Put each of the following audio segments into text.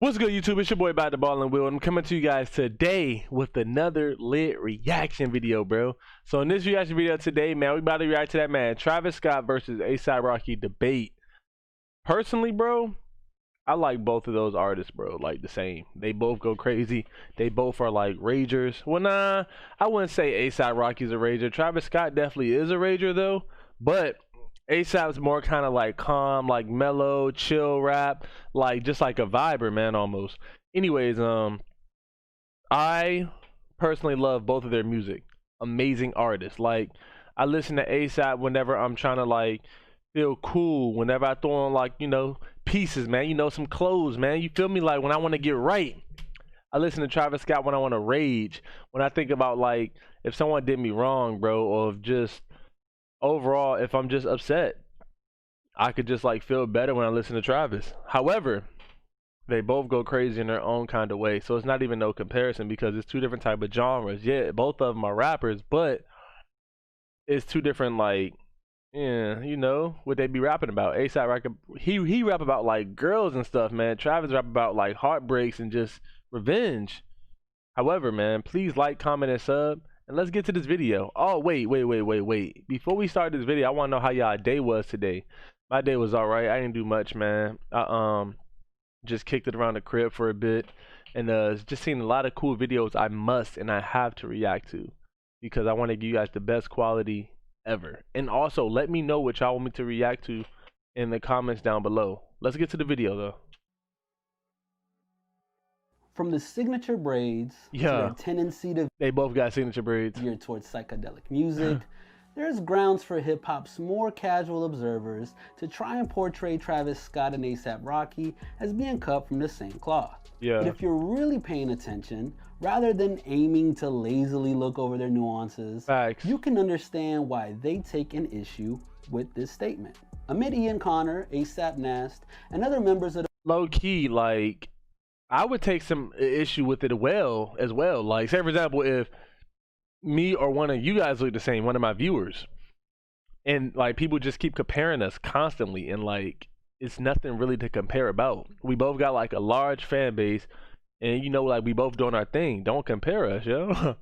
What's good, YouTube? It's your boy About the Ball and Will. I'm coming to you guys today with another lit reaction video, bro. So in this reaction video today, man, we about to react to that man Travis Scott versus A$AP Rocky debate. Personally, bro, I like both of those artists, bro, like the same. They both go crazy. They both are like ragers. Well, nah, I wouldn't say A$AP Rocky's a rager. Travis Scott definitely is a rager though, but A$AP's more kind of like calm, like mellow, chill rap, like just like a viber, man, almost. Anyways, I personally love both of their music. Amazing artists. Like I listen to A$AP whenever I'm trying to like feel cool, whenever I throw on like, pieces, man, some clothes, man. You feel me? Like when I want to get right. I listen to Travis Scott when I want to rage. When I think about like if someone did me wrong, bro, or if just overall, if I'm just upset, I could just like feel better when I listen to Travis. However, they both go crazy in their own kind of way, so it's not even no comparison because it's two different type of genres. Yeah, both of them are rappers, but it's two different, like, yeah, what they be rapping about. A$AP he rap about like girls and stuff, man. Travis rap about like heartbreaks and just revenge. However, man, please like, comment, and sub. And let's get to this video. Oh, wait. Before we start this video, I want to know how y'all day was today. My day was alright. I didn't do much, man. I just kicked it around the crib for a bit. And just seen a lot of cool videos I must and I have to react to. Because I want to give you guys the best quality ever. And also, let me know what y'all want me to react to in the comments down below. Let's get to the video, though. From the signature braids to their tendency to they both got signature braids geared towards psychedelic music, there's grounds for hip-hop's more casual observers to try and portray Travis Scott and A$AP Rocky as being cut from the same cloth. Yeah. But if you're really paying attention, rather than aiming to lazily look over their nuances, facts, you can understand why they take an issue with this statement. Amid Ian Connor, A$AP Nast, and other members of the low-key, like, I would take some issue with it as well. Like, say for example, if me or one of you guys look the same, one of my viewers, and like people just keep comparing us constantly, and like it's nothing really to compare about. We both got like a large fan base, and like we both doing our thing. Don't compare us, yo.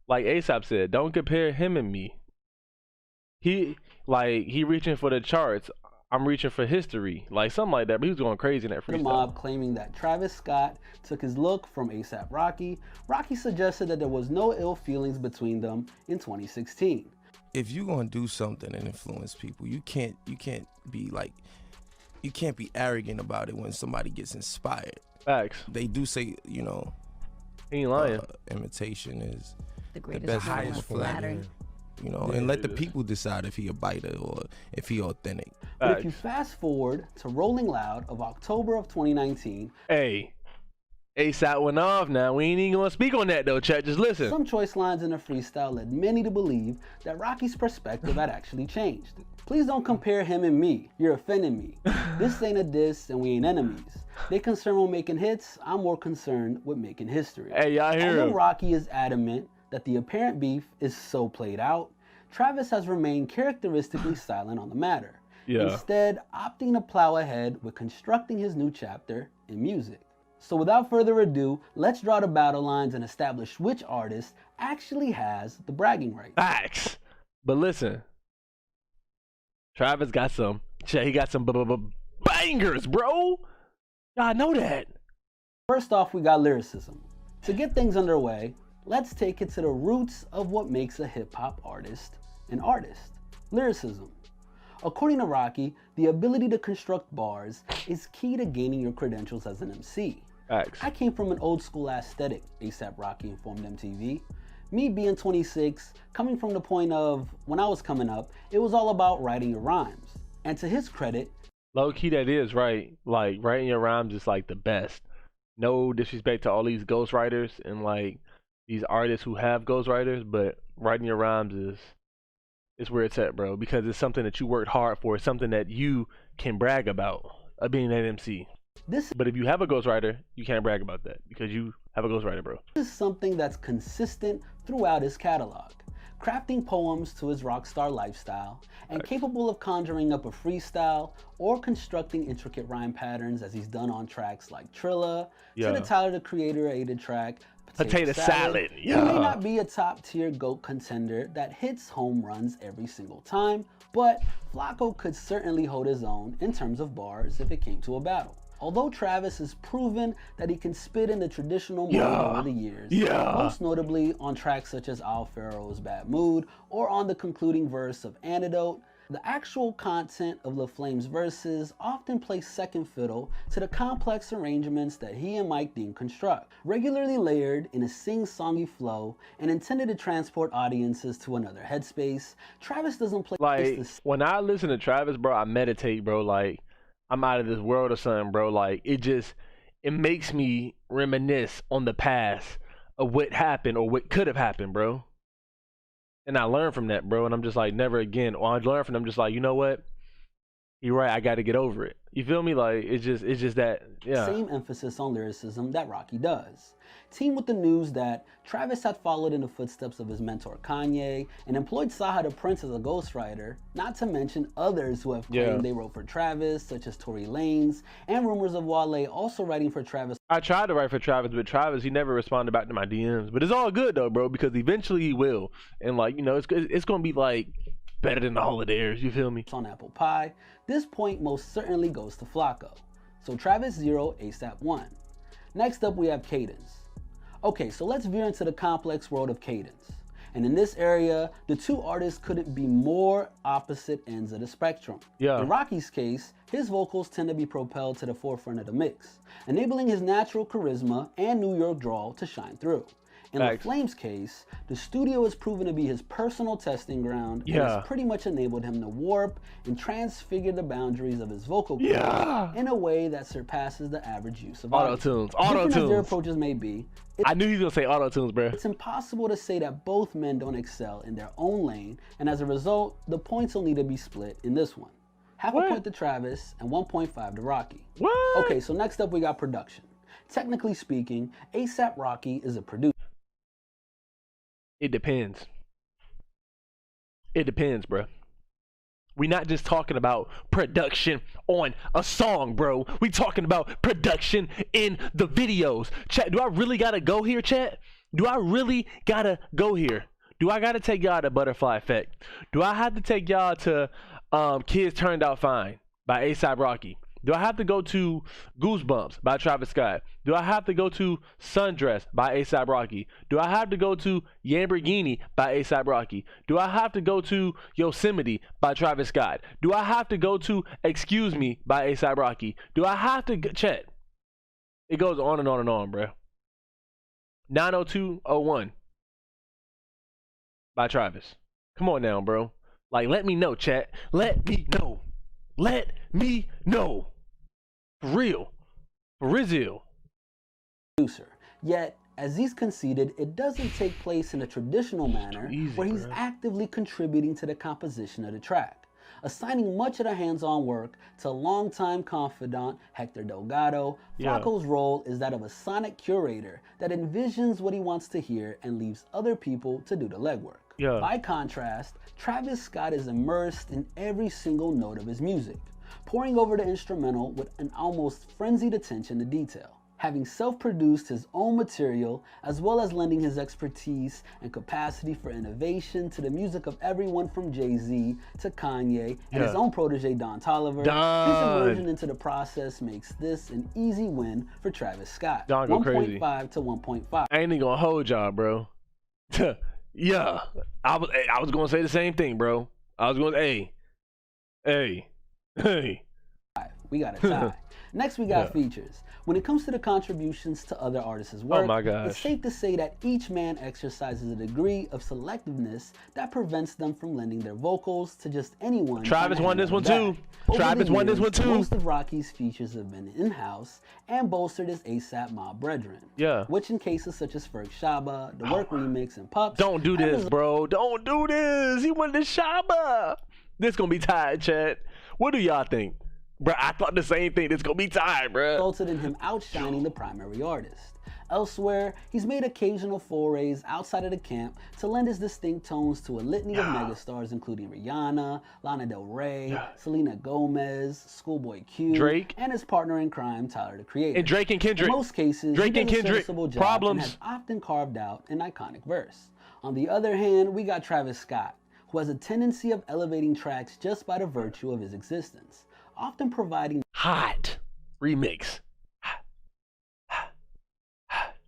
Like A$AP said, don't compare him and me. He reaching for the charts. I'm reaching for history, like something like that. But he was going crazy in that freestyle. The mob claiming that Travis Scott took his look from A$AP Rocky. Rocky suggested that there was no ill feelings between them in 2016. If you're gonna do something and influence people, you can't be arrogant about it when somebody gets inspired. Facts. They do say, he ain't lying. Imitation is the greatest best form of flattery. And let the people decide if he a biter or if he authentic. But if you fast forward to Rolling Loud of October of 2019, hey, A$AP went off now. We ain't even gonna speak on that though, chat. Just listen. Some choice lines in the freestyle led many to believe that Rocky's perspective had actually changed. Please don't compare him and me. You're offending me. This ain't a diss and we ain't enemies. They concerned with making hits. I'm more concerned with making history. Hey, y'all hear him. Rocky is adamant that the apparent beef is so played out, Travis has remained characteristically silent on the matter. Yeah. Instead, opting to plow ahead with constructing his new chapter in music. So without further ado, let's draw the battle lines and establish which artist actually has the bragging rights. Facts. But listen, Travis got some. He got some bangers, bro. Y'all know that. First off, we got lyricism. To get things underway, let's take it to the roots of what makes a hip-hop artist an artist. Lyricism. According to Rocky, the ability to construct bars is key to gaining your credentials as an MC. Facts. I came from an old school aesthetic, A$AP Rocky informed MTV. Me being 26, coming from the point of, when I was coming up, it was all about writing your rhymes. And to his credit, low-key that is right. Like, writing your rhymes is like the best. No disrespect to all these ghostwriters and like these artists who have ghostwriters, but writing your rhymes is where it's at, bro, because it's something that you worked hard for. It's something that you can brag about, being an MC. But if you have a ghostwriter, you can't brag about that because you have a ghostwriter, bro. This is something that's consistent throughout his catalog. crafting poems to his rock star lifestyle, and capable of conjuring up a freestyle or constructing intricate rhyme patterns as he's done on tracks like Trilla, to the Tyler the Creator-aided track Potato Salad. He may not be a top-tier GOAT contender that hits home runs every single time, but Flacco could certainly hold his own in terms of bars if it came to a battle. Although Travis has proven that he can spit in the traditional mode over the years, most notably on tracks such as Al Farrow's Bad Mood or on the concluding verse of Antidote, the actual content of LaFlame's verses often plays second fiddle to the complex arrangements that he and Mike Dean construct. Regularly layered in a sing-songy flow and intended to transport audiences to another headspace, Travis doesn't play like when I listen to Travis, bro, I meditate, bro. Like, I'm out of this world or something, bro. Like, it makes me reminisce on the past of what happened or what could have happened, bro. And I learn from that, bro. And I'm just like, never again. Or I learn from them, just like, you know what? You're right. I got to get over it. You feel me? Like, it's just that, Same emphasis on lyricism that Rocky does. Team with the news that Travis had followed in the footsteps of his mentor Kanye and employed Saha the Prince as a ghostwriter, not to mention others who have claimed they wrote for Travis, such as Tory Lanez, and rumors of Wale also writing for Travis. I tried to write for Travis, but Travis, he never responded back to my DMs. But it's all good though, bro, because eventually he will. And like, you know, it's gonna be like better than all of theirs, you feel me? On Apple Pie, this point most certainly goes to Flacco. So Travis 0, ASAP 1. Next up we have Cadence. Okay, so let's veer into the complex world of Cadence. And in this area, the two artists couldn't be more opposite ends of the spectrum. In Rocky's case, his vocals tend to be propelled to the forefront of the mix, enabling his natural charisma and New York drawl to shine through. In LaFlame's case, the studio has proven to be his personal testing ground and has pretty much enabled him to warp and transfigure the boundaries of his vocal cords in a way that surpasses the average use of auto-tunes. Different as their approaches may be, I knew he was gonna say auto-tunes, bro. It's impossible to say that both men don't excel in their own lane, and as a result, the points will need to be split in this one. Half a point to Travis and 1.5 to Rocky. Okay, so next up we got production. Technically speaking, ASAP Rocky is a producer. It depends. It depends, bro. We're not just talking about production on a song, bro. We talking about production in the videos. Chat, do I really gotta go here, chat? Do I really gotta go here? Do I gotta take y'all to Butterfly Effect? Do I have to take y'all to Kids Turned Out Fine by A$AP Rocky? Do I have to go to Goosebumps by Travis Scott? Do I have to go to Sundress by A$AP Rocky? Do I have to go to Lamborghini by A$AP Rocky? Do I have to go to Yosemite by Travis Scott? Do I have to go to Excuse Me by A$AP Rocky? Do I have to chat? It goes on and on and on, bro. 90201 by Travis. Come on now, bro. Like, let me know, chat. Let me know. Let me know. For real. For Rizzo. Yet, as he's conceded, it doesn't take place in a traditional manner where he's actively contributing to the composition of the track, assigning much of the hands-on work to longtime confidant Hector Delgado. Flacco's role is that of a sonic curator that envisions what he wants to hear and leaves other people to do the legwork. By contrast, Travis Scott is immersed in every single note of his music, poring over the instrumental with an almost frenzied attention to detail. Having self-produced his own material, as well as lending his expertise and capacity for innovation to the music of everyone from Jay-Z to Kanye and his own protege Don Toliver, his immersion into the process makes this an easy win for Travis Scott. 1.5 to 1.5. I ain't even gonna hold y'all, bro. Yeah, I was gonna say the same thing, bro. I was going, hey. We got a tie. Next, we got features. When it comes to the contributions to other artists' work, it's safe to say that each man exercises a degree of selectiveness that prevents them from lending their vocals to just anyone. Travis won this one too. Travis won this one too. Most of Rocky's features have been in-house and bolstered his ASAP Mob brethren. Which in cases such as Ferg Shabba, The Work Remix, and Pups. Don't do this, bro. Don't do this. He won the Shabba. This gonna be tied, chat. What do y'all think? Bro, I thought the same thing. It's gonna be tied, bro. Resulted in him outshining the primary artist. Elsewhere, he's made occasional forays outside of the camp to lend his distinct tones to a litany of megastars including Rihanna, Lana Del Rey, Selena Gomez, Schoolboy Q, Drake, and his partner in crime, Tyler the Creator. And Drake and Kendrick. In most cases, Drake he and does a Kendrick. serviceable job Problems. and has often carved out an iconic verse. On the other hand, we got Travis Scott, who has a tendency of elevating tracks just by the virtue of his existence, often providing Hot remix.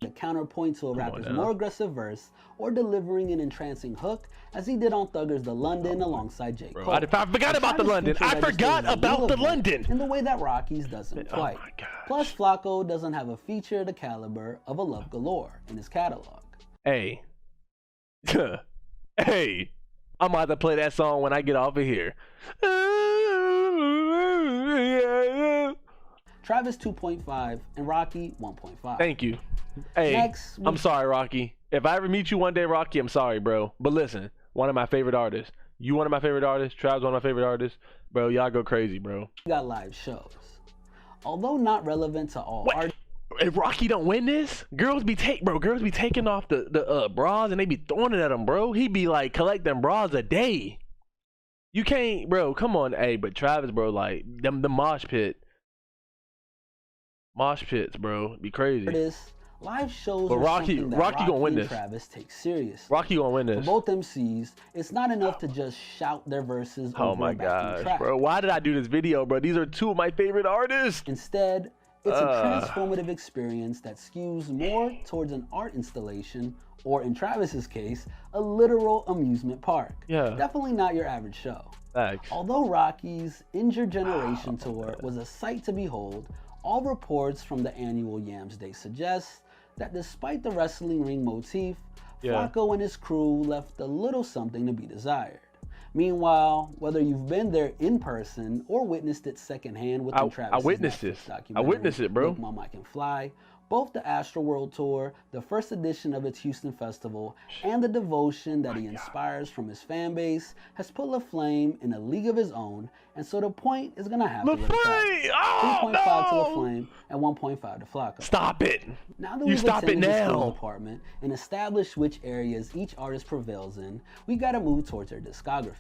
the counterpoint to a rapper's more aggressive verse, or delivering an entrancing hook, as he did on Thugger's The London alongside J. Cole. I forgot about the London. I forgot about the London. In the way that Rocky's doesn't quite. Oh my gosh. Plus, Flacco doesn't have a feature the caliber of A Love Galore in his catalog. Hey. Hey. I'm about to play that song when I get off of here. Travis 2.5 and Rocky 1.5. Thank you. Hey, Next, I'm sorry, Rocky. If I ever meet you one day, Rocky, I'm sorry, bro. But listen, one of my favorite artists. You one of my favorite artists. Trav's one of my favorite artists. Bro, y'all go crazy, bro. We got live shows. Although not relevant to all artists. If Rocky don't win this, girls be taking off the bras and they be throwing it at him, bro. He be like collecting bras a day. You can't, bro. Come on, hey. But Travis, bro, like the mosh pits, bro, be crazy. Live shows But are Rocky something that gonna win and this. Travis takes serious. Rocky gonna win For this. both MCs, it's not enough to just shout their verses Oh over my a backing gosh, track. bro. Why did I do this video, bro? These are two of my favorite artists. Instead, it's a transformative experience that skews more towards an art installation, or in Travis's case, a literal amusement park. Yeah. Definitely not your average show. Thanks. Although Rocky's Injured Generation tour was a sight to behold, all reports from the annual Yams Day suggest that despite the wrestling ring motif, Flacco and his crew left a little something to be desired. Meanwhile, whether you've been there in person or witnessed it secondhand within Travis's witnessed Netflix this. I documentary, witnessed it, bro. Look Mama I Can Fly, both the Astroworld Tour, the first edition of its Houston Festival, and the devotion that he inspires from his fan base has put LaFlame in a league of his own, and so the point is gonna have to be LaFlame! Oh, 3.5 to no! LaFlame and 1.5 to Flacco. Stop it. Now that You we've stop it attended the skills now. department and established which areas each artist prevails in, we gotta move towards their discographies.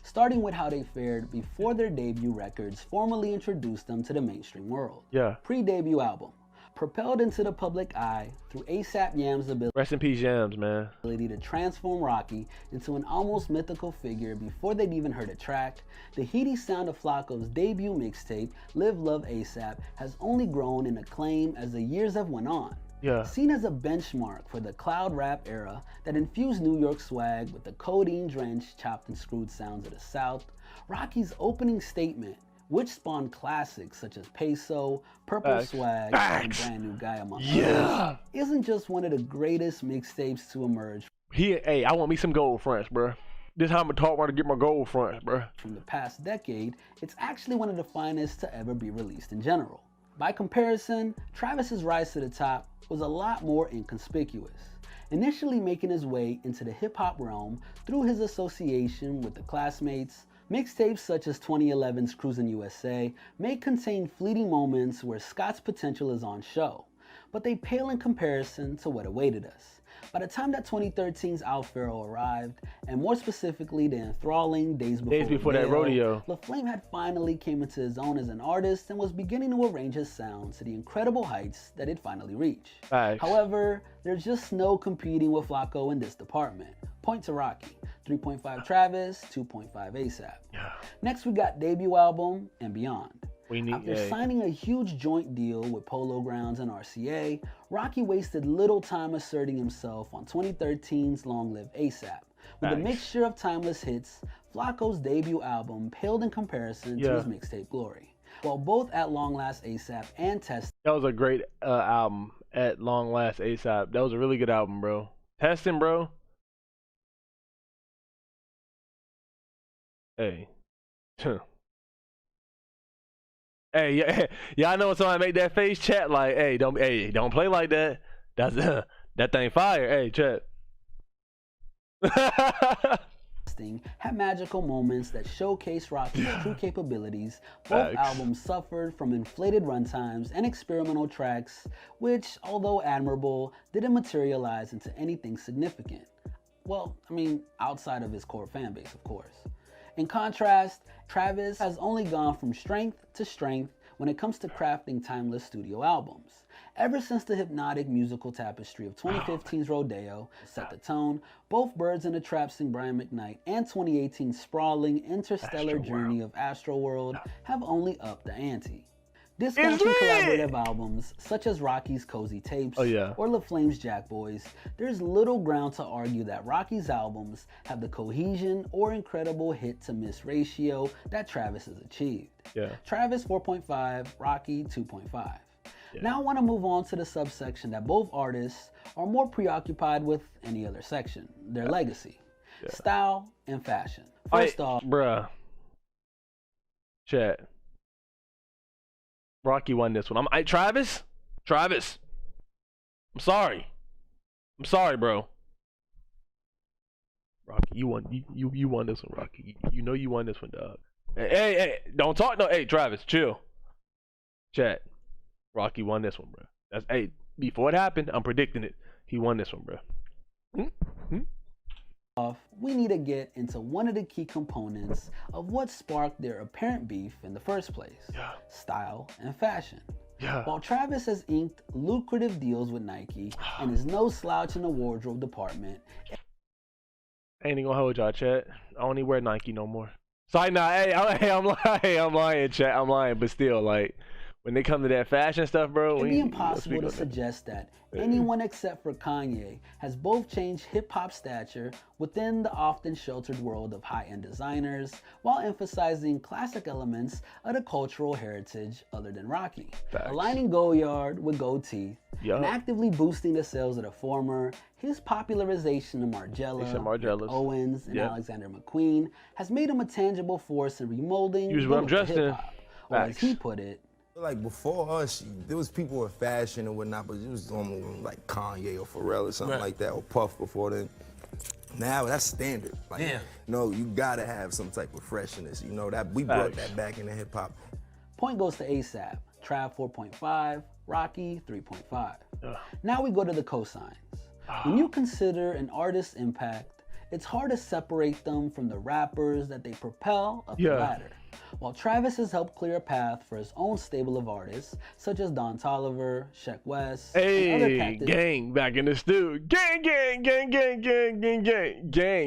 Starting with how they fared before their debut records formally introduced them to the mainstream world. Yeah. Pre-debut album. Propelled into the public eye through ASAP Yams' Rest in peace, Yams, man. ability to transform Rocky into an almost mythical figure before they'd even heard a track, the heady sound of Flacco's debut mixtape, Live Love ASAP, has only grown in acclaim as the years have went on. Yeah. Seen as a benchmark for the cloud rap era that infused New York swag with the codeine-drenched, chopped and screwed sounds of the South, Rocky's opening statement, which spawned classics such as Peso, Purple Swag, and Brand New Guy among others, isn't just one of the greatest mixtapes to emerge Hey, I want me some gold fronts, bro. This time I'm talking to get my gold fronts, bro. from the past decade. It's actually one of the finest to ever be released in general. By comparison, Travis's rise to the top was a lot more inconspicuous, initially making his way into the hip-hop realm through his association with the Classmates. Mixtapes such as 2011's Cruisin' USA may contain fleeting moments where Scott's potential is on show, but they pale in comparison to what awaited us. By the time that 2013's Al Pharaoh arrived, and more specifically the enthralling Days Before That Rodeo, LaFlame had finally came into his own as an artist and was beginning to arrange his sound to the incredible heights that it finally reached. Facts. However, there's just no competing with Flacco in this department. Point to Rocky, 3.5 Travis, 2.5 ASAP. Yeah. Next we got debut album and beyond. After hey. signing a huge joint deal with Polo Grounds and RCA, Rocky wasted little time asserting himself on 2013's Long Live ASAP. With a mixture of timeless hits, Flacco's debut album paled in comparison to his mixtape Glory. While both At Long Last ASAP and Test That was a great album, At Long Last ASAP. That was a really good album, bro. Testing, bro. Hey. Hey, yeah, y'all know when somebody make that face chat like, hey, don't play like that. That's that thing fire. Hey, chat. testing had magical moments that showcased Rocky's true capabilities, both albums suffered from inflated runtimes and experimental tracks, which, although admirable, didn't materialize into anything significant. Well, I mean, outside of his core fan base, of course. In contrast, Travis has only gone from strength to strength when it comes to crafting timeless studio albums. Ever since the hypnotic musical tapestry of 2015's Rodeo set the tone, both Birds in the Trap sing Brian McKnight and 2018's sprawling interstellar journey of Astroworld have only upped the ante. Discounting collaborative albums such as Rocky's Cozy Tapes or La Flame's Jack Boys, there's little ground to argue that Rocky's albums have the cohesion or incredible hit-to-miss ratio that Travis has achieved. Travis 4.5, Rocky 2.5. Now I want to move on to the subsection that both artists are more preoccupied with any other section, their legacy, style, and fashion. First off, bruh, chat. Rocky won this one. Travis, I'm sorry, bro. Rocky, you won. You won this one, Rocky. You know you won this one, dog. Hey, don't talk. No, hey, Travis, chill. Chat. Rocky won this one, bro. That's before it happened, I'm predicting it. He won this one, bro. We need to get into one of the key components of what sparked their apparent beef in the first place: style and fashion. While Travis has inked lucrative deals with Nike and is no slouch in the wardrobe department, I ain't gonna hold y'all, chat. I don't even wear Nike no more. Sorry, nah, I'm lying, chat. I'm lying, but still, like, when they come to that fashion stuff, bro, it'd be impossible to suggest that anyone except for Kanye has both changed hip-hop stature within the often sheltered world of high-end designers while emphasizing classic elements of the cultural heritage other than Rocky. Aligning Goyard with gold teeth and actively boosting the sales of the former, his popularization of Margiela, Owens, and Alexander McQueen has made him a tangible force in remolding hip-hop. Or as he put it, like before us, there was people in fashion and whatnot, but it was normally like Kanye or Pharrell or something like that, or Puff before then. Now that's standard. Like, you gotta have some type of freshness. You know that we brought that back into hip hop. Point goes to ASAP, Trav 4.5, Rocky 3.5. Now we go to the cosigns. When you consider an artist's impact, it's hard to separate them from the rappers that they propel up the ladder. While Travis has helped clear a path for his own stable of artists, such as Don Toliver, Sheck West, and other cactus. Gang back in the stew. Gang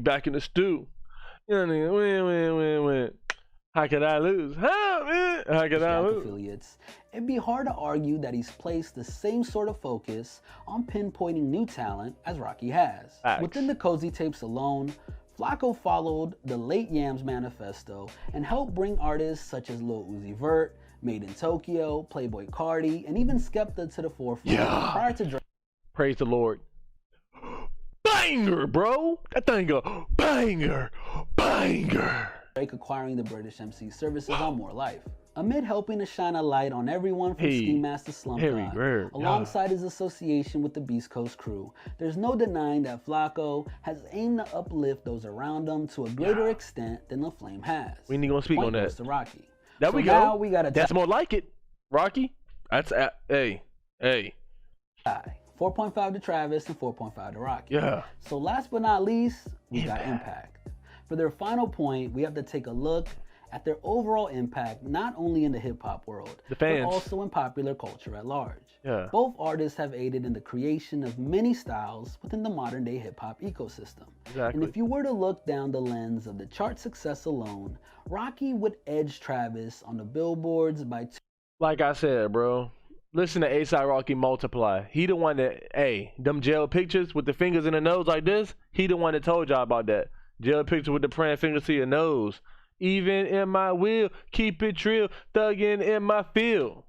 back in the stew. Win. How could I lose? How could I lose? Affiliates. It'd be hard to argue that he's placed the same sort of focus on pinpointing new talent as Rocky has. Within the Cozy Tapes alone, Flacco followed the late Yams manifesto and helped bring artists such as Lil Uzi Vert, Made in Tokyo, Playboy Cardi, and even Skepta to the forefront prior to Drake. Praise the Lord. Banger, bro! That thing go banger. Drake acquiring the British MC services on More Life. Amid helping to shine a light on everyone from Ski Mask to Slump God, alongside his association with the Beast Coast crew, there's no denying that Flacco has aimed to uplift those around him to a greater extent than the Flame has. We ain't gonna speak on that. To Rocky. There we go. Now we gotta That's more like it, Rocky. That's hey. 4.5 to Travis and 4.5 to Rocky. So last but not least, we got Impact. For their final point, we have to take a look at their overall impact, not only in the hip-hop world, but also in popular culture at large. Both artists have aided in the creation of many styles within the modern-day hip-hop ecosystem. And if you were to look down the lens of the chart success alone, Rocky would edge Travis on the billboards by 2. Like I said, bro, listen to A$AP Rocky multiply. He the one that, them jail pictures with the fingers in the nose like this, he the one that told y'all about that. Jail picture with the praying fingers to your nose. Even in my will, keep it trill, thuggin' in my field.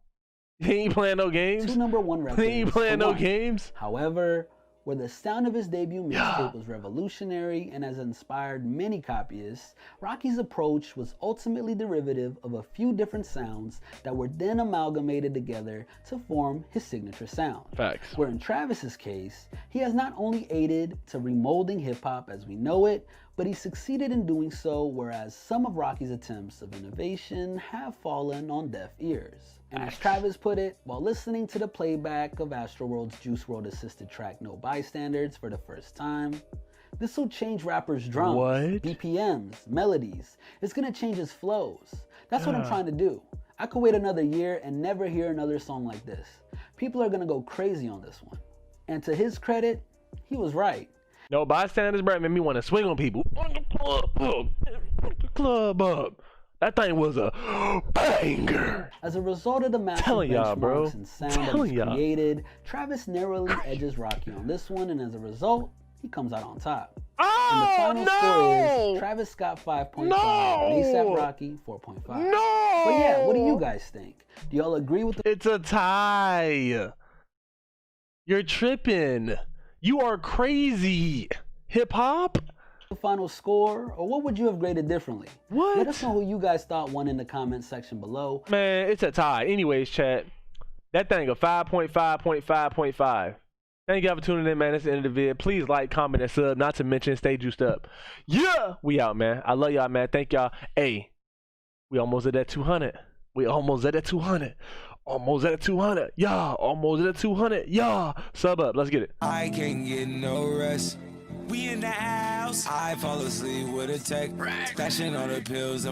He ain't playing no games. 2 number 1 records. He ain't playing no games. However, Where the sound of his debut mixtape was revolutionary and has inspired many copyists, Rocky's approach was ultimately derivative of a few different sounds that were then amalgamated together to form his signature sound. Facts. Where in Travis's case, he has not only aided to remolding hip-hop as we know it, but he succeeded in doing so, whereas some of Rocky's attempts of innovation have fallen on deaf ears. And as Travis put it, while listening to the playback of Astroworld's Juice WRLD assisted track No Bystanders for the first time, this will change rappers' drums, BPMs, melodies. It's gonna change his flows. That's what I'm trying to do. I could wait another year and never hear another song like this. People are gonna go crazy on this one. And to his credit, he was right. No Bystanders, bro, made me want to swing on people. Club up. That thing was a banger. As a result of the massive benchmarks and sound that he's created, Travis narrowly edges Rocky on this one, and as a result, he comes out on top. And the final score is Travis Scott 5.5, and ASAP Rocky 4.5. But yeah, what do you guys think? Do y'all agree with the— It's a tie. You're tripping. You are crazy. Hip hop? final score, or what would you have graded differently? What? Let us know who you guys thought won in the comment section below. Man, it's a tie. Anyways, chat, that thing a 5.5.5.5. Thank you for tuning in, man. That's the end of the video. Please like, comment, and sub. Not to mention, stay juiced up. Yeah, we out, man. I love y'all, man. Thank y'all. Hey, we almost at that 200. We almost at that 200. Almost at a 200. Yeah, almost at a 200. Yeah, sub up. Let's get it. I can't get no rest. We in the house. I fall asleep with a tech. Stashing all the pills.